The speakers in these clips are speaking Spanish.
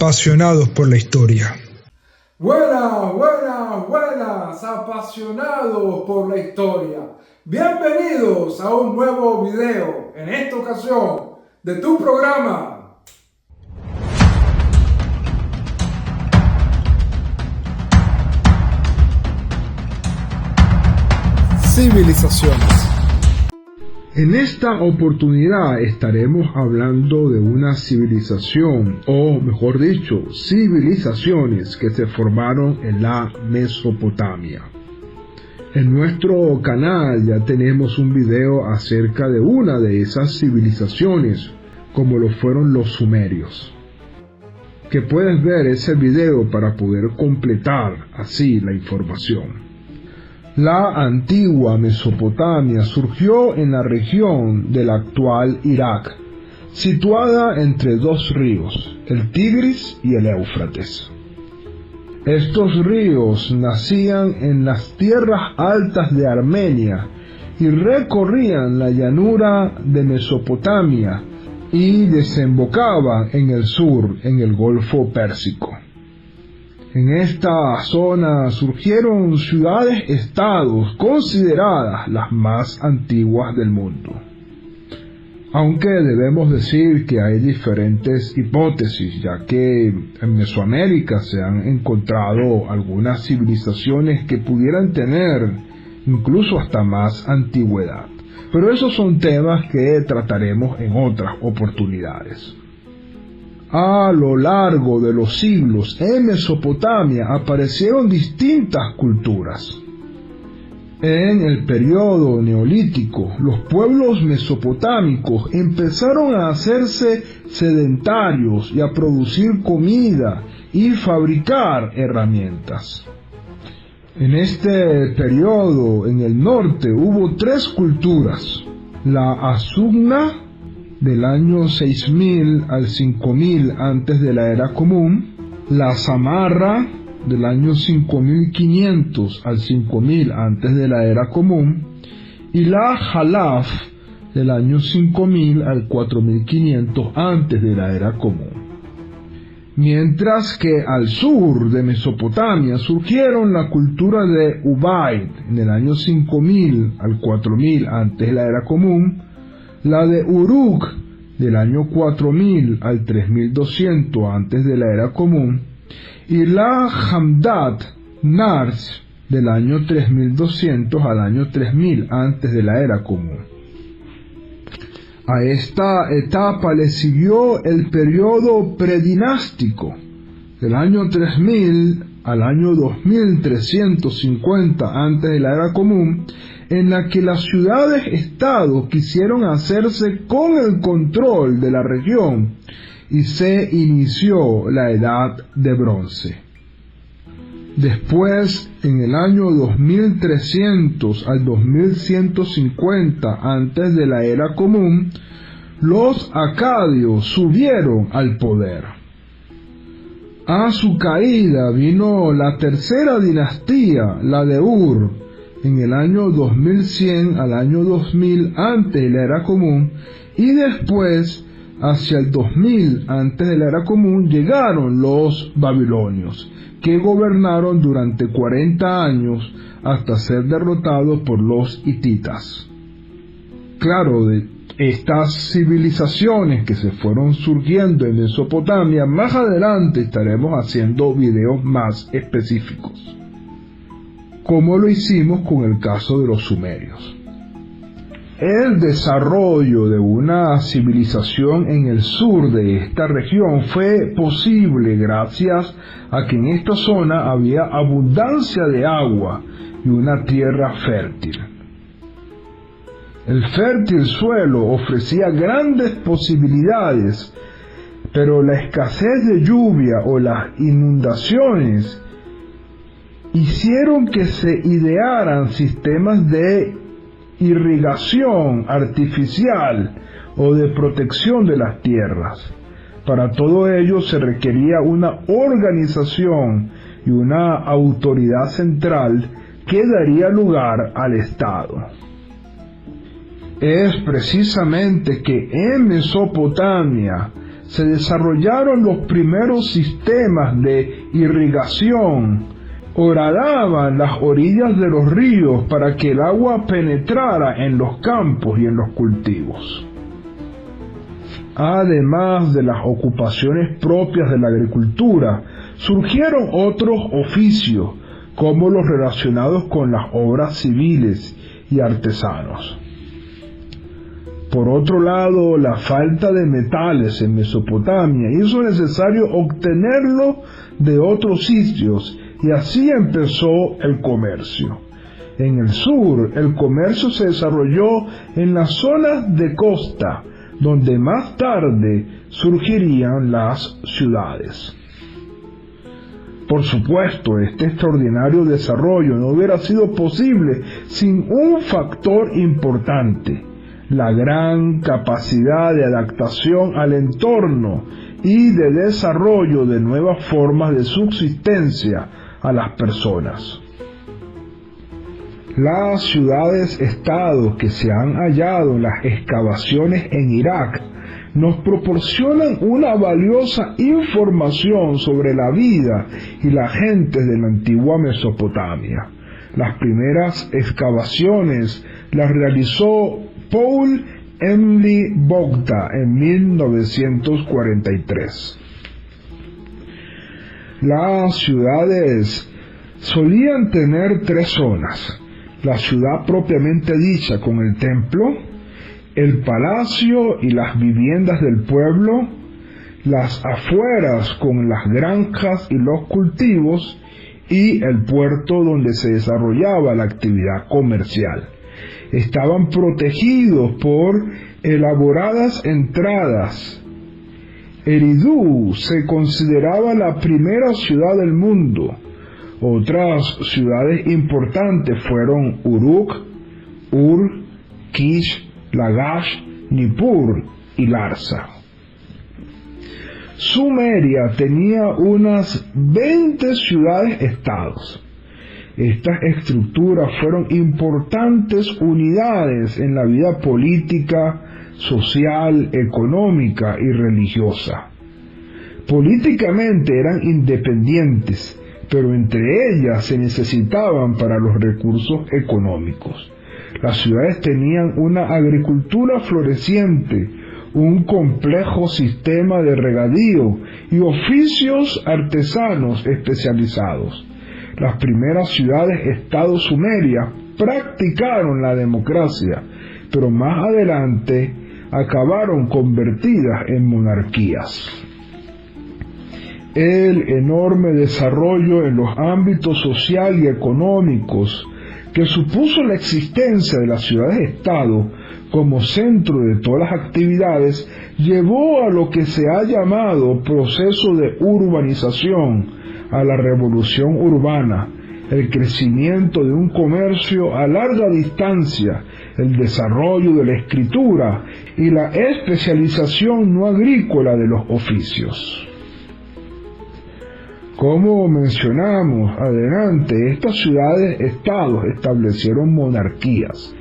apasionados por la historia. Buenas, buenas, buenas, apasionados por la historia. Bienvenidos a un nuevo video, en esta ocasión, de tu programa. Civilizaciones. En esta oportunidad estaremos hablando de una civilización, o mejor dicho, civilizaciones que se formaron en la Mesopotamia. En nuestro canal ya tenemos un video acerca de una de esas civilizaciones, como lo fueron los sumerios. Que puedes ver ese video para poder completar así la información. La antigua Mesopotamia surgió en la región del actual Irak, situada entre dos ríos, el Tigris y el Éufrates. Estos ríos nacían en las tierras altas de Armenia y recorrían la llanura de Mesopotamia y desembocaban en el sur, en el Golfo Pérsico. En esta zona surgieron ciudades-estados consideradas las más antiguas del mundo. Aunque debemos decir que hay diferentes hipótesis, ya que en Mesoamérica se han encontrado algunas civilizaciones que pudieran tener incluso hasta más antigüedad. Pero esos son temas que trataremos en otras oportunidades. A lo largo de los siglos, en Mesopotamia aparecieron distintas culturas. En el periodo neolítico, los pueblos mesopotámicos empezaron a hacerse sedentarios y a producir comida y fabricar herramientas. En este periodo, en el norte, hubo tres culturas: la Asumna, del año 6000 al 5000 antes de la era común, la Samarra, del año 5500 al 5000 antes de la era común, y la Jalaf, del año 5000 al 4500 antes de la era común. Mientras que al sur de Mesopotamia surgieron la cultura de Ubaid, en el año 5000 al 4000 antes de la era común, la de Uruk, del año 4000 al 3200 antes de la era común, y la Hamdat Nars, del año 3200 al año 3000 antes de la era común. A esta etapa le siguió el periodo predinástico, del año 3000 al año 2350 antes de la era común, en la que las ciudades-estados quisieron hacerse con el control de la región y se inició la Edad de Bronce. Después, en el año 2300 al 2150 antes de la era común, los acadios subieron al poder. A su caída vino la tercera dinastía, la de Ur, en el año 2100 al año 2000 antes de la era común, y después, hacia el 2000 antes de la era común, llegaron los babilonios, que gobernaron durante 40 años hasta ser derrotados por los hititas. Claro, de estas civilizaciones que se fueron surgiendo en Mesopotamia, más adelante estaremos haciendo videos más específicos, como lo hicimos con el caso de los sumerios. El desarrollo de una civilización en el sur de esta región fue posible gracias a que en esta zona había abundancia de agua y una tierra fértil. El fértil suelo ofrecía grandes posibilidades, pero la escasez de lluvia o las inundaciones hicieron que se idearan sistemas de irrigación artificial o de protección de las tierras. Para todo ello se requería una organización y una autoridad central que daría lugar al Estado. Es precisamente que en Mesopotamia se desarrollaron los primeros sistemas de irrigación. Horadaban las orillas de los ríos para que el agua penetrara en los campos y en los cultivos. Además de las ocupaciones propias de la agricultura, surgieron otros oficios, como los relacionados con las obras civiles y artesanos. Por otro lado, la falta de metales en Mesopotamia hizo necesario obtenerlos de otros sitios, y así empezó el comercio. En el sur, el comercio se desarrolló en las zonas de costa, donde más tarde surgirían las ciudades. Por supuesto, este extraordinario desarrollo no hubiera sido posible sin un factor importante: la gran capacidad de adaptación al entorno y de desarrollo de nuevas formas de subsistencia a las personas. Las ciudades-estados que se han hallado en las excavaciones en Irak nos proporcionan una valiosa información sobre la vida y las gentes de la antigua Mesopotamia. Las primeras excavaciones las realizó Paul Emily Bogda en 1943. Las ciudades solían tener tres zonas: la ciudad propiamente dicha con el templo, el palacio y las viviendas del pueblo, las afueras con las granjas y los cultivos, y el puerto donde se desarrollaba la actividad comercial. Estaban protegidos por elaboradas entradas. Eridu se consideraba la primera ciudad del mundo. Otras ciudades importantes fueron Uruk, Ur, Kish, Lagash, Nippur y Larsa. Sumeria tenía unas 20 ciudades-estados. Estas estructuras fueron importantes unidades en la vida política, social, económica y religiosa. Políticamente eran independientes, pero entre ellas se necesitaban para los recursos económicos. Las ciudades tenían una agricultura floreciente, un complejo sistema de regadío y oficios artesanos especializados. Las primeras ciudades-estado sumerias practicaron la democracia, pero más adelante acabaron convertidas en monarquías. El enorme desarrollo en los ámbitos social y económicos que supuso la existencia de las ciudades-estado como centro de todas las actividades llevó a lo que se ha llamado proceso de urbanización, a la revolución urbana, el crecimiento de un comercio a larga distancia, el desarrollo de la escritura y la especialización no agrícola de los oficios. Como mencionamos adelante, estas ciudades-estados establecieron monarquías.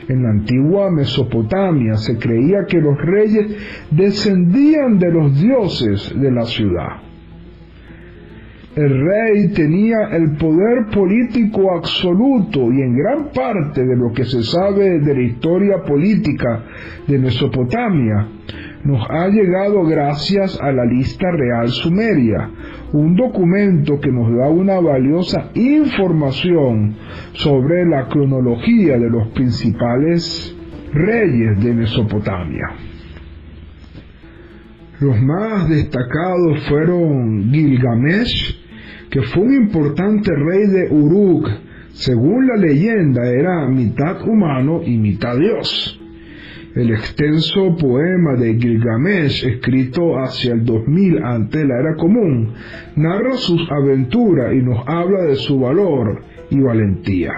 En la antigua Mesopotamia se creía que los reyes descendían de los dioses de la ciudad. El rey tenía el poder político absoluto, y en gran parte de lo que se sabe de la historia política de Mesopotamia nos ha llegado gracias a la Lista Real Sumeria, un documento que nos da una valiosa información sobre la cronología de los principales reyes de Mesopotamia. Los más destacados fueron Gilgamesh, que fue un importante rey de Uruk. Según la leyenda, era mitad humano y mitad dios. El extenso poema de Gilgamesh, escrito hacia el 2000 antes de la era común, narra sus aventuras y nos habla de su valor y valentía.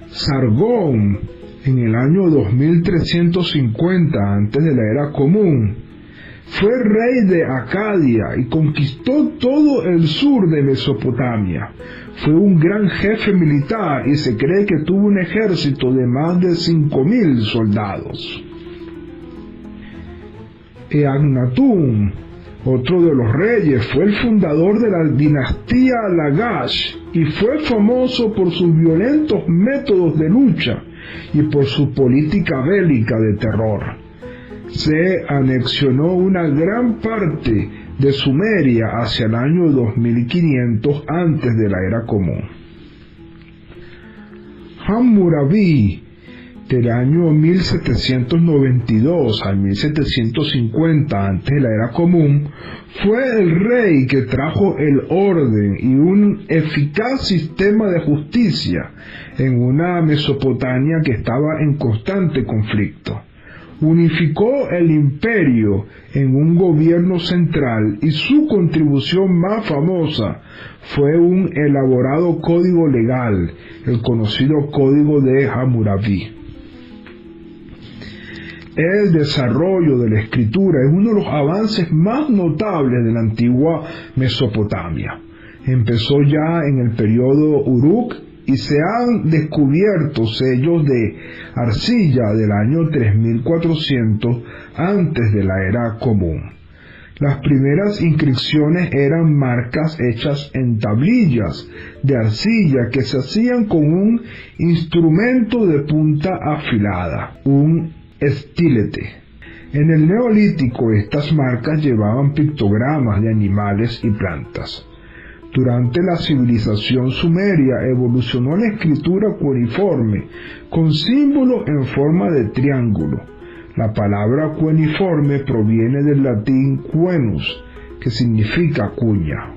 Sargón, en el año 2350 antes de la era común, fue rey de Acadia y conquistó todo el sur de Mesopotamia. Fue un gran jefe militar y se cree que tuvo un ejército de más de 5.000 soldados. Eannatum, otro de los reyes, fue el fundador de la dinastía Lagash y fue famoso por sus violentos métodos de lucha y por su política bélica de terror. Se anexionó una gran parte de Sumeria hacia el año 2500 antes de la era común. Hammurabi, del año 1792 al 1750 antes de la era común, fue el rey que trajo el orden y un eficaz sistema de justicia en una Mesopotamia que estaba en constante conflicto. Unificó el imperio en un gobierno central y su contribución más famosa fue un elaborado código legal, el conocido Código de Hammurabi. El desarrollo de la escritura es uno de los avances más notables de la antigua Mesopotamia. Empezó ya en el periodo Uruk y se han descubierto sellos de arcilla del año 3400 antes de la era común. Las primeras inscripciones eran marcas hechas en tablillas de arcilla que se hacían con un instrumento de punta afilada, un estilete. En el Neolítico estas marcas llevaban pictogramas de animales y plantas. Durante la civilización sumeria evolucionó la escritura cuneiforme con símbolos en forma de triángulo. La palabra cuneiforme proviene del latín cuenus, que significa cuña.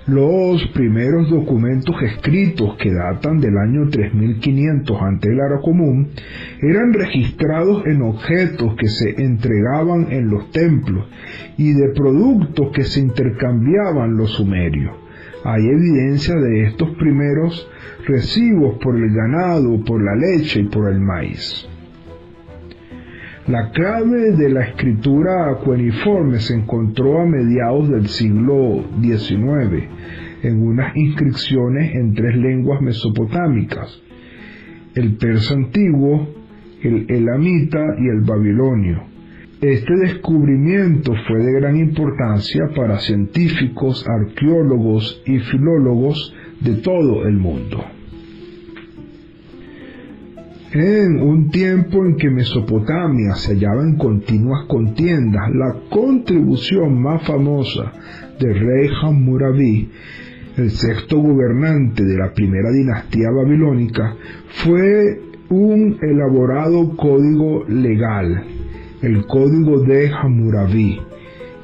Los primeros documentos escritos, que datan del año 3500 antes de la era común, eran registrados en objetos que se entregaban en los templos y de productos que se intercambiaban los sumerios. Hay evidencia de estos primeros recibos por el ganado, por la leche y por el maíz. La clave de la escritura cuneiforme se encontró a mediados del siglo XIX en unas inscripciones en 3 lenguas mesopotámicas: el persa antiguo, el elamita y el babilonio. Este descubrimiento fue de gran importancia para científicos, arqueólogos y filólogos de todo el mundo. En un tiempo en que Mesopotamia se hallaba en continuas contiendas, la contribución más famosa del rey Hammurabi, el sexto gobernante de la primera dinastía babilónica, fue un elaborado código legal, el Código de Hammurabi,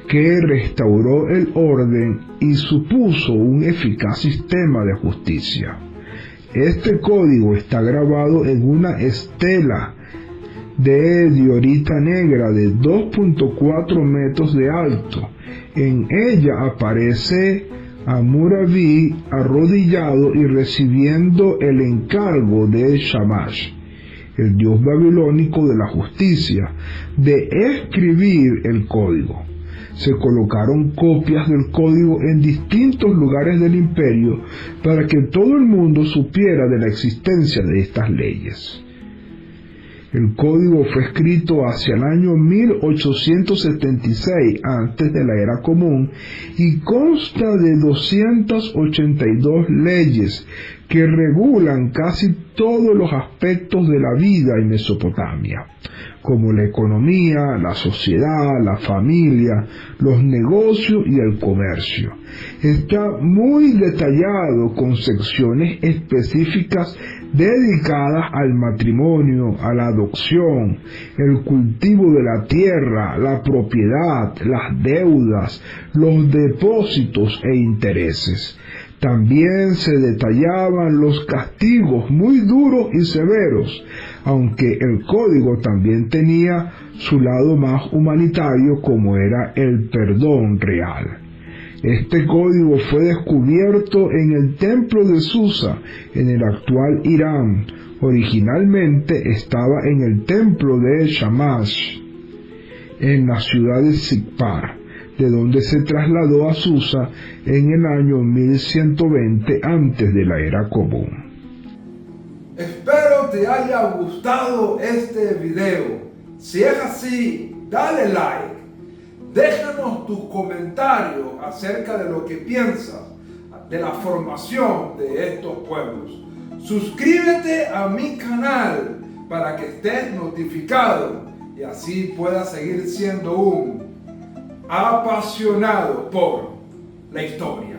que restauró el orden y supuso un eficaz sistema de justicia. Este código está grabado en una estela de diorita negra de 2.4 metros de alto. En ella aparece Hammurabi arrodillado y recibiendo el encargo de Shamash, el dios babilónico de la justicia, de escribir el código. Se colocaron copias del código en distintos lugares del imperio para que todo el mundo supiera de la existencia de estas leyes. El código fue escrito hacia el año 1876 antes de la era común y consta de 282 leyes que regulan casi todos los aspectos de la vida en Mesopotamia, como la economía, la sociedad, la familia, los negocios y el comercio. Está muy detallado con secciones específicas dedicadas al matrimonio, a la adopción, el cultivo de la tierra, la propiedad, las deudas, los depósitos e intereses. También se detallaban los castigos muy duros y severos, aunque el código también tenía su lado más humanitario, como era el perdón real. Este código fue descubierto en el templo de Susa, en el actual Irán. Originalmente estaba en el templo de Shamash, en la ciudad de Sippar, de donde se trasladó a Susa en el año 1120 antes de la era común. Espero te haya gustado este video. Si es así, dale like, déjanos tus comentarios acerca de lo que piensas de la formación de estos pueblos. Suscríbete a mi canal para que estés notificado y así puedas seguir siendo un apasionado por la historia.